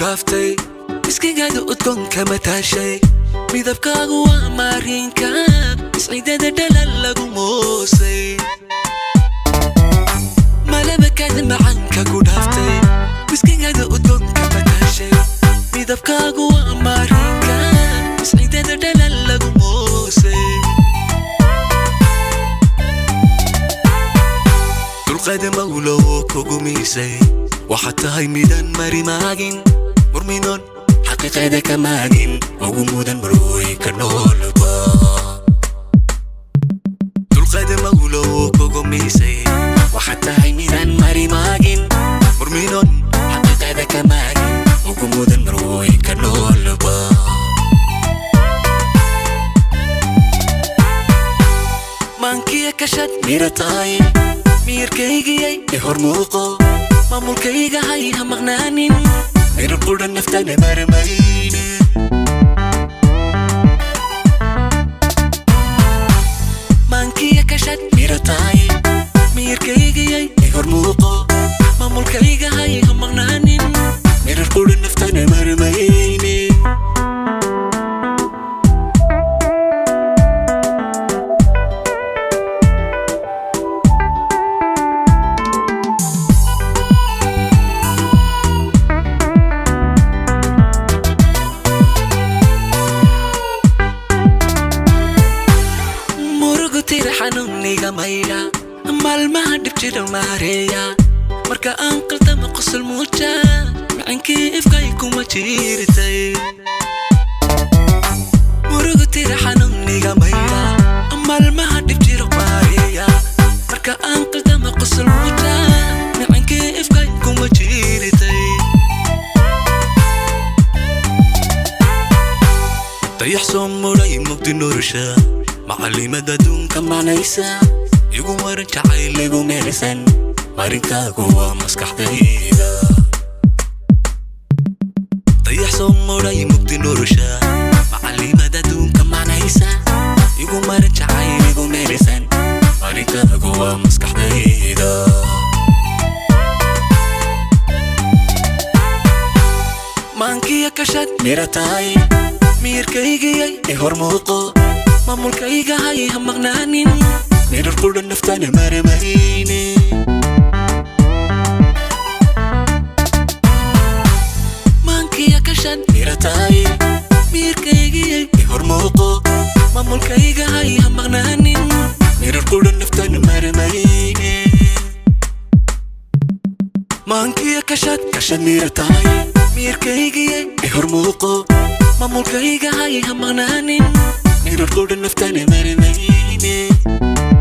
dhaaftay iskigaaga udgoonka mataashay midabkaagu waa maarinka isciidada dhalal lagu moosay malabakaada macaanka ku dhaaftay iskigaaga udgoonka mataashay midabkaagu waa maarinka isciidada dhalal lagu moosay dulqaada mawlow kugu miisay وحتى هاي ميدان ماري ماجين مرمينون حقيقة دا كماجين وقمودان مروي كنولبا دلقادة مولو كوغو ميسي وحتى هاي ميدان ماري ماجين مرمينون حقيقة دا كماجين وقمودان مروي كنولبا مانكي كشت ميرتاي مير كيجي يهرموقو maamulkayga hay ha maqnaanin aynu qudhan naftana marmayne maankiya kashad mirataay miyirkaygayay hormuuqo maamulkayga hay ha maqnaanin aynu qudhan naftana marmayne حنونيغا مايرا مالما دبجيرا ماريا مركا انقلت مقص الموجة معنكي افقايكو ما جيرتاي مرغو تيرا حنونيغا مايرا مالما دبجيرا ماريا مركا انقلت مقص الموجة معنكي افقايكو ما جيرتاي تيحسن مولاي مقدي نورشا معلمة دونك معنيسا يقوم ورنجا عيليقو ميرسان مارنكا قوة مسكح دايدا تيحسن مولاي مقدي نورشا معلمة دونك معنيسا يقوم ورنجا عيليقو ميرسان مارنكا قوة مسكح دايدا مانكي كشت ميرتاي ميركايجي يهرموقو maamulkayga hay ha maqnaanin meerar qudhan naftana marmayne maankiya kashan mirataay miyirkaygiyay hormuuqo maamulkayga hay ha maqnaanin meerar qudhan naftana marmayne maankiya kashan mirataay miyirkaygiyay hormuuqo maamulkayga hay ha maqnaanin Mira el gordo no está en el